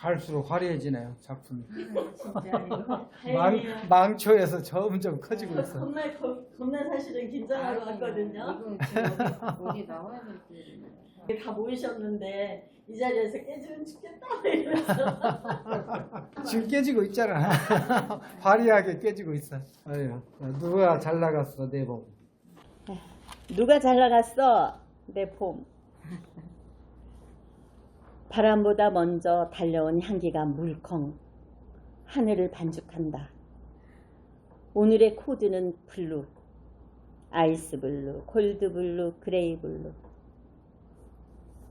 갈수록 화려해지네요, 작품이. 진짜 이거 망초에서 점점 커지고 있어. 겁나 사실은 긴장하고 왔거든요. 이거 지금 어디 나와야 될지. 다 모이셨는데 이 자리에서 깨지면 죽겠다 이러면서 지금 깨지고 있잖아. 화려하게 깨지고 있어. 아유, 누가 잘 나갔어, 내 봄. 누가 잘 나갔어? 내 봄. 바람보다 먼저 달려온 향기가 물컹 하늘을 반죽한다. 오늘의 코드는 블루, 아이스 블루, 골드 블루, 그레이 블루.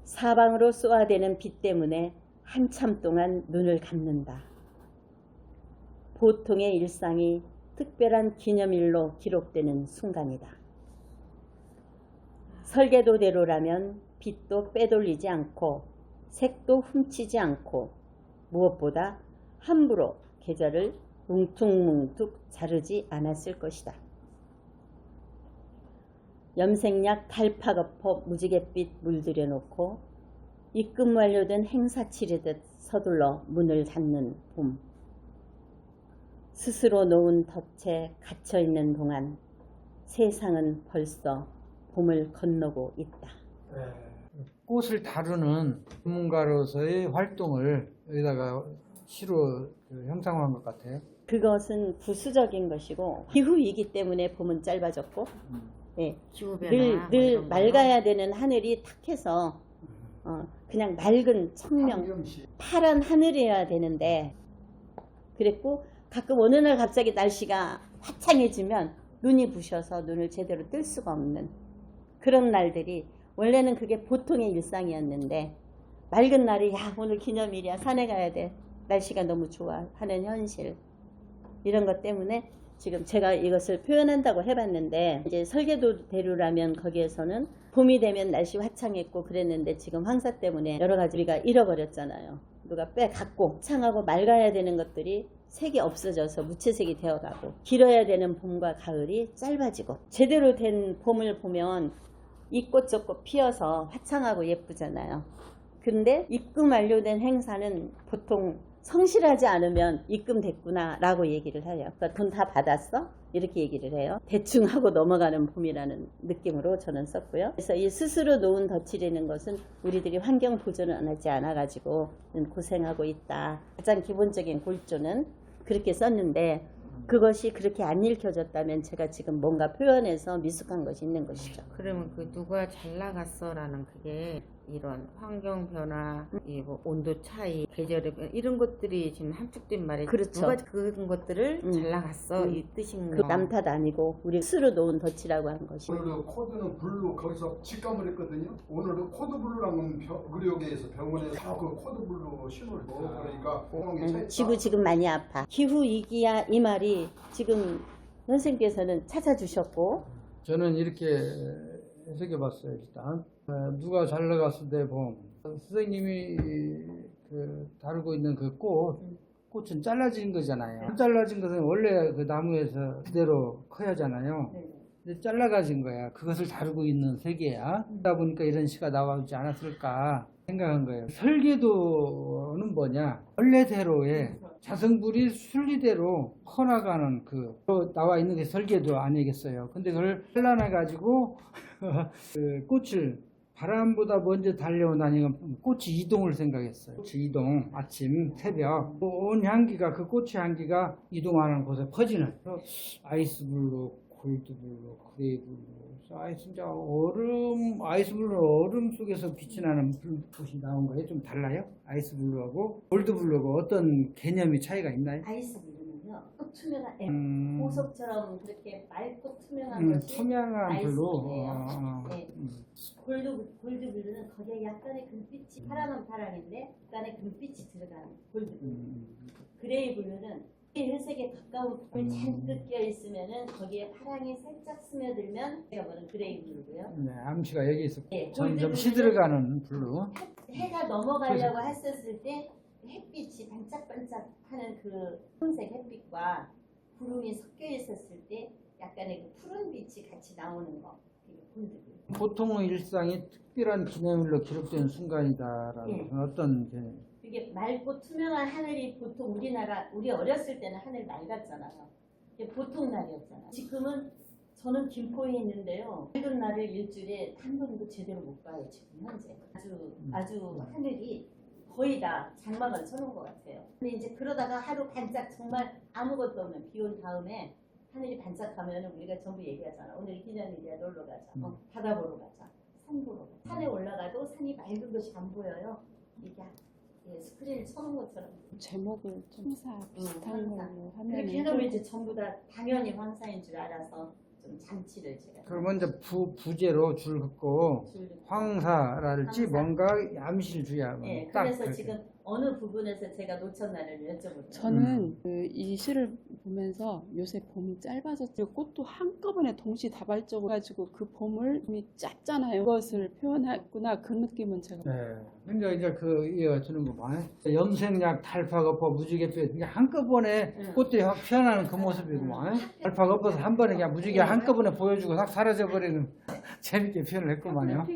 사방으로 쏘아대는 빛 때문에 한참 동안 눈을 감는다. 보통의 일상이 특별한 기념일로 기록되는 순간이다. 설계도대로라면 빛도 빼돌리지 않고 색도 훔치지 않고 무엇보다 함부로 계절을 뭉툭뭉툭 자르지 않았을 것이다. 염색약 달파거퍼 무지갯빛 물들여 놓고 입금 완료된 행사 치르듯 서둘러 문을 닫는 봄. 스스로 놓은 덫에 갇혀있는 동안 세상은 벌써 봄을 건너고 있다. 꽃을 다루는 전문가로서의 활동을 여기다가 시로 형상화한 것 같아요. 그것은 부수적인 것이고 기후이기 때문에 봄은 짧아졌고 예, 늘 맑아야 되는 하늘이 탁해서 그냥 맑은 청명 파란 하늘이어야 되는데 그랬고 가끔 어느 날 갑자기 날씨가 화창해지면 눈이 부셔서 눈을 제대로 뜰 수가 없는 그런 날들이 원래는 그게 보통의 일상이었는데 맑은 날이 야 오늘 기념일이야 산에 가야 돼 날씨가 너무 좋아 하는 현실 이런 것 때문에 지금 제가 이것을 표현한다고 해봤는데 이제 설계도대로라면 거기에서는 봄이 되면 날씨 화창했고 그랬는데 지금 황사 때문에 여러 가지 우리가 잃어버렸잖아요. 누가 빼갖고 창하고 맑아야 되는 것들이 색이 없어져서 무채색이 되어가고 길어야 되는 봄과 가을이 짧아지고 제대로 된 봄을 보면 이 꽃 저 꽃 피어서 화창하고 예쁘잖아요. 근데 입금 완료된 행사는 보통 성실하지 않으면 입금됐구나 라고 얘기를 해요. 그러니까 돈 다 받았어? 이렇게 얘기를 해요. 대충 하고 넘어가는 봄이라는 느낌으로 저는 썼고요. 그래서 이 스스로 놓은 덫이라는 것은 우리들이 환경 보존을 안 하지 않아가지고 고생하고 있다. 가장 기본적인 골조는 그렇게 썼는데 그것이 그렇게 안 읽혀졌다면 제가 지금 뭔가 표현해서 미숙한 것이 있는 것이죠. 그러면 그 누가 잘 나갔어라는 그게 이런 환경 변화, 뭐 온도 차이, 계절의 변화 이런 것들이 지금 함축된 말에 그렇죠. 누가 그런 것들을 잘 나갔어 이 뜻인 그 거. 남 탓 아니고 우리 스스로 놓은 덫이라고 하는 것이. 오늘도 코드는 블루 거기서 직감을 했거든요. 오늘은 코드 블루라는 의료계에서 병원에서 그 코드 블루 신호를 그러니까 공항에 차 있다. 지구 지금 많이 아파. 기후 위기야 이 말이 지금 선생님께서는 찾아주셨고 저는 이렇게 해석해봤어요. 일단 누가 잘 나갔을 때 봄. 선생님이 다루고 있는 그 꽃은 잘라진 거잖아요. 잘라진 것은 원래 그 나무에서 그대로 커야 하잖아요. 근데 잘라가진 거야. 그것을 다루고 있는 세계야. 그러다 보니까 이런 시가 나오지 않았을까 생각한 거예요. 설계도는 뭐냐? 원래대로의 자성분이 순리대로 커나가는 나와 있는 게 설계도 아니겠어요. 근데 그걸 잘라내가지고 그 꽃을 바람보다 먼저 달려온다니까 꽃이 이동을 생각했어요. 꽃이 이동, 아침, 새벽 온 향기가 그 꽃의 향기가 이동하는 곳에 퍼지는 아이스 블루, 골드 블루, 그레이 블루, 아이스 블루 얼음 속에서 빛이 나는 빛이 나온 거예요. 좀 달라요? 아이스 블루하고 골드 블루하고 어떤 개념이 차이가 있나요? 아이스 블루는요 또 투명한 보석처럼 그렇게 맑고 투명한 것이 투명한 아이스 블루. 블루예요. 네. 골드 블루는 거기에 약간의 금빛이 파랑은 파랑인데 약간의 금빛이 들어간 골드 블루. 그레이 블루는 회색에 가까운 불 잔뜩 껴 있으면은 거기에 파랑이 살짝 스며들면 제가 보는 그레이 블루고요. 네, 암시가 여기 있어. 네, 점점 골드 시들어가는 블루. 해가 넘어가려고 했었을 때 햇빛이 반짝반짝하는 그 푸른색 햇빛과 구름이 섞여 있었을 때 약간의 그 푸른 빛이 같이 나오는 거. 그게 골드 블루. 보통의 일상이 특별한 기념일로 기록되는 순간이다라는 예. 어떤 개념. 이게 맑고 투명한 하늘이 보통 우리 어렸을 때는 하늘 맑았잖아요. 이게 보통 날이었잖아요. 지금은 저는 김포에 있는데요. 맑은 날을 일주일에 한 번도 제대로 못 봐요. 지금 현재 아주 하늘이 거의 다 장막을 쳐놓은 것 같아요. 근데 이제 그러다가 하루 반짝 정말 아무것도 없는 비 온 다음에 하늘이 반짝하면 우리가 전부 얘기하잖아. 오늘 기념일이야, 놀러 가자. 바다 보러 가자. 산 보러 가자. 산에 올라가도 산이 맑은 것이 안 보여요. 이게 스크린을 쳐놓은 것처럼. 제목을 황사 비슷한 황사. 걸로 그렇게 하면 해놓으면 이제 전부 다 당연히 황사인 줄 알아서 좀 잔치를 제가. 그러면 이제 부제로 줄 긋고 황사랄지 황사. 뭔가 암실주야. 네, 딱 그래서 그렇게. 지금 어느 부분에서 제가 놓쳤나를 여쭤볼게요. 저는 이 시를 보면서 요새 봄이 짧아졌고 꽃도 한꺼번에 동시다발적으로 가지고 그 봄을 짧잖아요. 그것을 표현했구나 그 느낌은 제가 네. 근데 이제 그 이해가 주는구만. 염색약, 달파거퍼, 무지개 뼈 이게 한꺼번에 꽃들이 확 피어나는 그 모습이구만. 달파거퍼서 한 번에 그냥 무지개 한꺼번에 보여주고 싹 사라져버리는 재밌게 표현을 했구만요.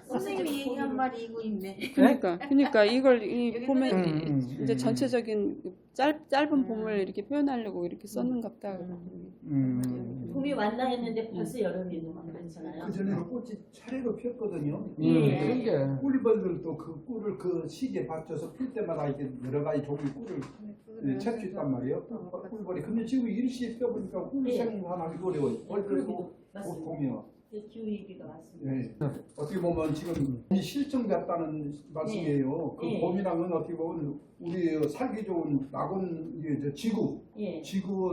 선생님이 얘기한 말이 이거 있네. 그러니까 이걸 여기 보면 이제 전체적인 짧은 봄을 이렇게 표현하려고 이렇게 썼는갑다. 봄이 왔나 했는데 벌써 여름이 그렇잖아요. 그 전에는 꽃이 차례로 피었거든요. 그러니까. 꿀벌들도 그 꿀을 그 시기에 받쳐서 필 때마다 이렇게 여러 가지 종류 꿀을 찰 수 있단 말이에요. 꿀벌이. 근데 지금 일시에 펴보니까 꿀 생산하기 어려워요. 그리고 봄이요. 기후위기가 왔습니다. 네. 어떻게 보면 지금 실종됐다는 말씀이에요. 그 봄이란 건 어떻게 보면 우리 살기 좋은 낙원 이제 지구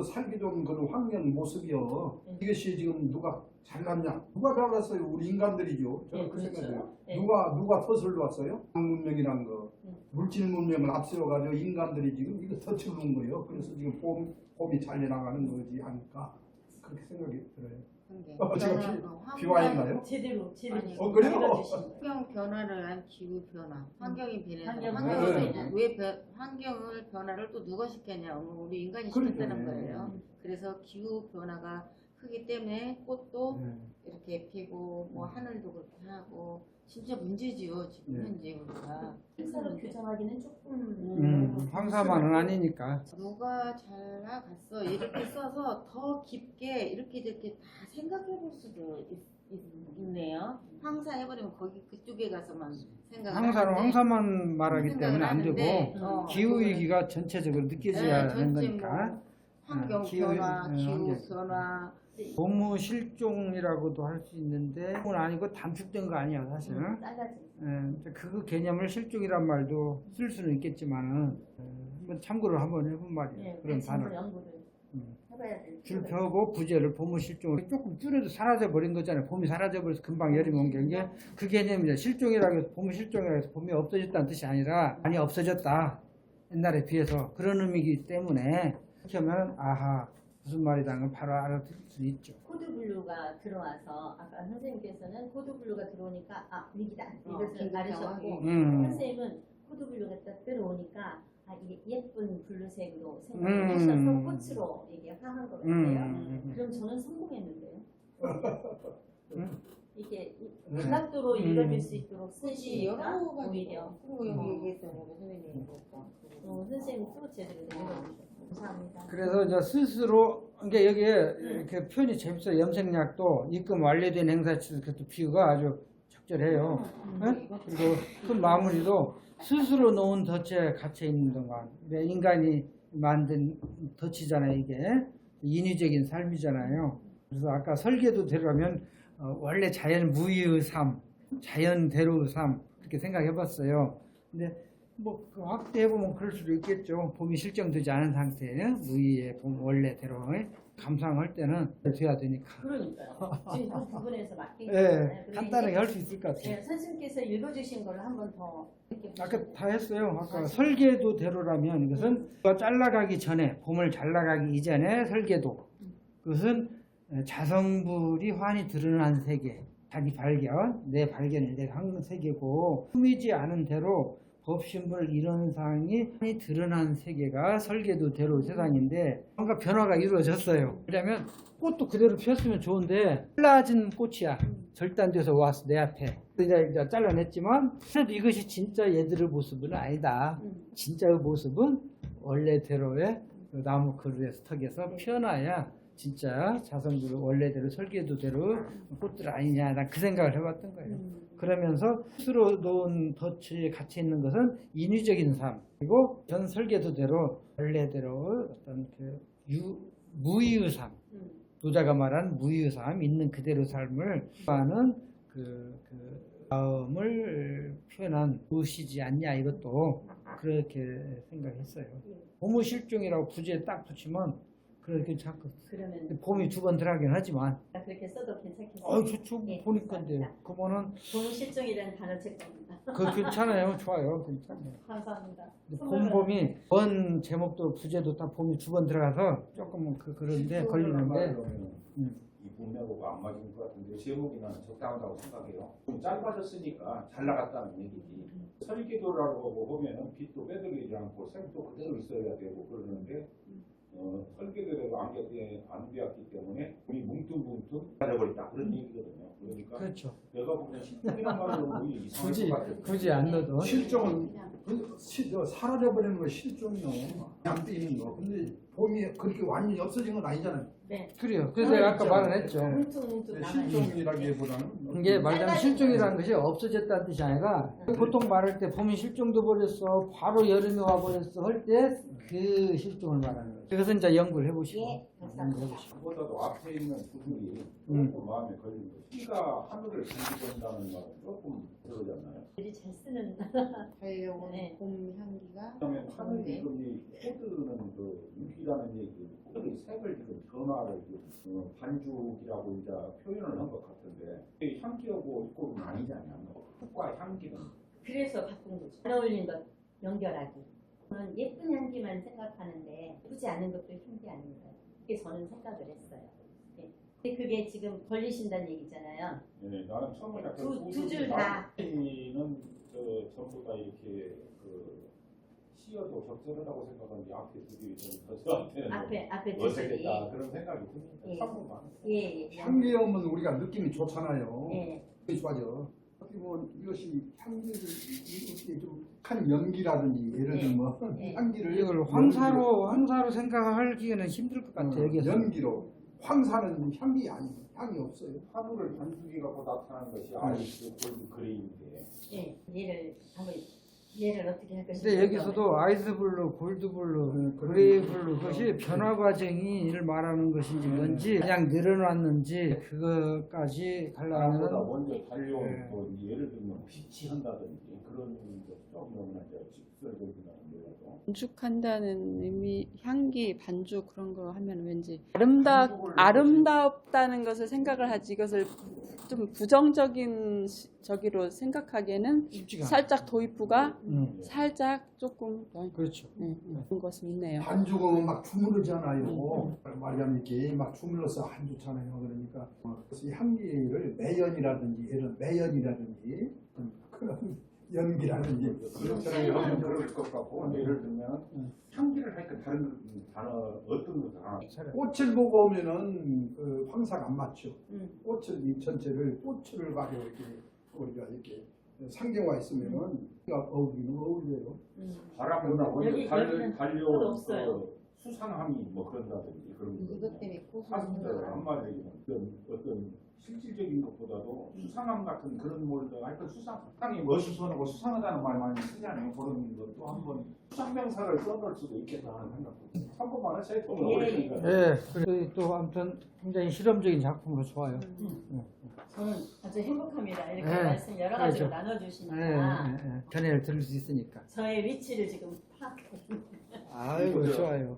살기 좋은 그런 환경 모습이요. 이것이 지금 누가 잘났냐? 누가 잘났어요? 우리 인간들이죠. 저는 그 생각이에요. 누가 덫을 놨어요? 문명이란 거, 물질 문명을 앞세워가지고 인간들이 지금 이거 덫을 놓은 거예요. 그래서 지금 봄이 잘 나가는 거지 않을까 그렇게 생각이 들어요. 지금 비와인가요? 제대로 아니, 그래요? 환경 변화를 한 기후 변화, 환경이 변해서 환경 왜 환경을 변화를 또 누가 시켰냐? 우리 인간이 시켰다는 거예요. 그래서 기후 변화가 크기 때문에 꽃도 이렇게 피고 뭐 하늘도 그렇게 하고 진짜 문제지요 지금 현재 우리가. 행사로 규정하기는 조금 황사만은 아니니까. 누가 잘 나갔어 이렇게 써서 더 깊게 이렇게 다 생각해 볼 수도 있네요. 황사 해버리면 거기 그쪽에 가서만 황사는 황사만 말하기 때문에 안 되고 기후위기가 전체적으로 느껴져야 하는 거니까. 환경 변화, 기후 변화. 고무실종이라고도 할 수 있는데 그건 아니고 단축된 거 아니야 사실은. 그 개념을 실종이란 말도 쓸 수는 있겠지만은 한번 참고를 한번 해본 말이에요. 그런 단어. 연구를 해봐야 돼. 줄 펴고 부제를 고무실종을 조금 줄여도 사라져 버린 거잖아요. 봄이 사라져 버려서 금방 여름이 온 게 그 개념이죠. 실종이라고 해서 고무실종이라고 해서 봄이 없어졌다는 뜻이 아니라 많이 없어졌다. 옛날에 비해서 그런 의미이기 때문에 이렇게 하면 아하 무슨 말이라는 걸 바로 알아들을 수 있죠. 코드블루가 들어와서 아까 선생님께서는 코드블루가 들어오니까 위기다 이것을 알으셨고 선생님은 코드블루가 딱 들어오니까 이게 예쁜 블루색으로 생각을 하셔서 꽃으로 이게 화한 것 같아요. 그럼 저는 성공했는데요. 이게 다각도로 읽어줄 수 있도록 쓰시니까 오히려 그리고 여기 얘기했잖아요 선생님이. 선생님 또 제대로 읽어주셨고 감사합니다. 그래서 이제 스스로 그러니까 여기에 이렇게 표현이 재밌어요. 염색약도 입금 완료된 행사치도 그것도 비유가 아주 적절해요. 그리고 그 마무리도 스스로 놓은 덫에 갇혀 있는 동안 인간이 만든 덫이잖아요. 이게 인위적인 삶이잖아요. 그래서 아까 설계도 되려면 원래 자연 무의의 삶, 자연대로의 삶 그렇게 생각해봤어요. 근데 뭐 확대해보면 그럴 수도 있겠죠. 봄이 실정되지 않은 상태에 무의의 봄 원래대로 감상할 때는 돼야 되니까. 그러니까요. 지금 그 부분에서 맡긴 간단하게 할 수 있을 것 같아요. 네, 선생님께서 읽어주신 걸 한 번 더 아까 다 했어요. 아까 설계도 대로라면 이것은 잘라가기 전에 봄을 잘라가기 이전에 설계도 그것은 자성불이 환히 드러난 세계 자기 발견 내 발견을 내가 한 세계고 꾸미지 않은 대로 법신불 이런 사항이 드러난 세계가 설계도대로 세상인데 뭔가 변화가 이루어졌어요. 왜냐하면 꽃도 그대로 피었으면 좋은데 잘라진 꽃이야. 절단돼서 와서 내 앞에. 이제 잘라냈지만 그래도 이것이 진짜 얘들의 모습은 아니다. 진짜의 모습은 원래대로의 그 나무 그루에서 턱에서 피어나야 진짜 자성들 원래대로 설계도대로 꽃들 아니냐. 난 그 생각을 해봤던 거예요. 그러면서 스스로 놓은 덫이 갇혀 있는 것은 인위적인 삶 그리고 전 설계도대로 원래대로 어떤 그 무의의 삶 노자가 말한 무의의 삶 있는 그대로 삶을 하는 그 마음을 표현한 무엇이지 않냐 이것도 그렇게 생각했어요. 고무실종이라고 부지에 딱 붙이면 그렇게 자꾸 그러면 봄이 두 번 들어가긴 하지만 그렇게 써도 괜찮겠어요? 좋죠. 예, 보니까인데요. 그러면은 고무실종이라는 단어 제 겁니다. 그 괜찮아요. 좋아요. 괜찮아요. 감사합니다. 봄이 번 제목도 부제도 다 봄이 두 번 들어가서 조금 그런데 걸리는데 이 봄하고 안 맞은 것 같은데 제목이나 적당하다고 생각해요. 좀 짧아졌으니까 잘 나갔다는 얘기지. 설계도라고 보면은 빛도 빼돌리지 않고 색도 그대로 있어야 되고 그러는데 설계도대로 안 되었기 때문에 우리 뭉뚱뭉뚱 빠져버렸다 그런 얘기거든요. 그러니까 그렇죠. 내가 보면 실종이란 말로 이상할 것 같아요. 굳이 안 넣어도 실종은 사라져버리는 거 실종이요. 양떼 있는 거. 근데 봄이 그렇게 완전히 없어진 건 아니잖아요. 네. 그래요. 그래서 내가 아까 말을 했죠. 뭉퉁뭉퉁 남아있는. 실종이라기보다는 이게 말하자면 실종이라는 것이 없어졌다는 뜻이 아니라 보통 말할 때 봄이 실종도 버렸어 바로 여름이 와버렸어 할 때 그 실종을 말하는 거죠. 그것은 이제 연구를 해보시고 예, 감사합니다. 그보다도 앞에 있는 구들이 조금 마음에 걸리는 거예요. 비가 하늘을 뒤집어진다는 말은 조금 그러지 않나요? 들이 잘 쓰는 달려온 네. 봄 향기가 그다음에 하늘 좋은데. 지금 코드는 그 육이라는 얘기, 코드의 색을 지금 변화를 지금 반죽이라고 이제 표현을 한 것 같은데 이 향기하고 이거는 아니잖아요. 꽃과 향기는 그래서 바꾼 거죠. 잘 어울리는 것 연결하기. 저는 예쁜 향기만 생각하는데 예쁘지 않은 것도 향기 아닌가요? 그게 저는 생각을 했어요. 네. 근데 그게 지금 걸리신다는 얘기잖아요. 네, 나는 처음에 두 줄 다. 는 전부 다 이렇게 그 씌어도 적절하다고 생각하는데 앞에 두 줄이 좀 저한테는 앞에 두 줄이. 어색했다 그런 생각이 듭니다. 예. 참고만. 예. 향기 오면 우리가 느낌이 좋잖아요. 예. 좋아져. 어떻게 보면 이것이 향기를 이렇게 좀 한 연기라든지 예를 네. 들면 네. 향기를 이걸 황사로 생각하기는 힘들 것 같아요. 여기서. 연기로 황사는 향이 아니 향이 없어요. 하늘을 반죽이 갖고 나타나는 것이 아이스 골드 그레이인데 예. 얘를 어떻게 할 것인지. 근데 여기서도 아이스블루, 골드블루, 그레이블루 그것이 변화 과정을 말하는 것인지 뭔지 그냥 늘어났는지 그것까지 사람보다 가려면 먼저 달려온 네. 뭐 예를 들면 빛이 한다든지 그런 좀 너무나 이제 직설적이라는 거라서 반죽한다는 의미, 향기, 반죽 그런 거 하면 왠지 아름답다는 것을 생각을 하지 이것을 좀 부정적인 저기로 생각하기에는 쉽지가 않아요. 살짝 도입부가 살짝 조금 그렇죠. 그런 것은 있네요. 반죽은 막 주무르잖아요. 말하자면 이렇게 막 주물러서 안 좋잖아요. 그러니까 그래서 이 향기를 매연이라든지 이런 매연이라든지 그런 연기라든지 그렇게 하면 그럴 것 같고 예를 들면 향기를 하니까 다른 단어 어떤 것도 하나 꽃을 보고 오면은 그 황사가 안 맞죠. 꽃을 이 전체를 꽃을 가지고 이렇게 우리가 이렇게 상경화 있으면은 어울리는 어울려요. 바람보다 먼저 여기는 꽃 달려온 없어요. 수상함이 뭐 그런다든지 그런 이것 때문에 사슴들 고소한 한마디로 어떤 실질적인 것보다도 수상함 같은 그런 몰드 하여튼 수상함이 멋있어하고 수상하다는 말 많이 쓰잖아요. 그런 것도 한번 수상명사를 써볼 수도 있겠다 하는 생각도 참고만 하셔야 좀 어려우니까 네, 그리고 또 아무튼 굉장히 실험적인 작품으로 좋아요. 저는 아주 행복합니다. 이렇게 네. 말씀 여러 가지로 그렇죠. 나눠주시니까 전해를 들을 수 있으니까. 저의 위치를 지금 파악하고 아이고 좋아요.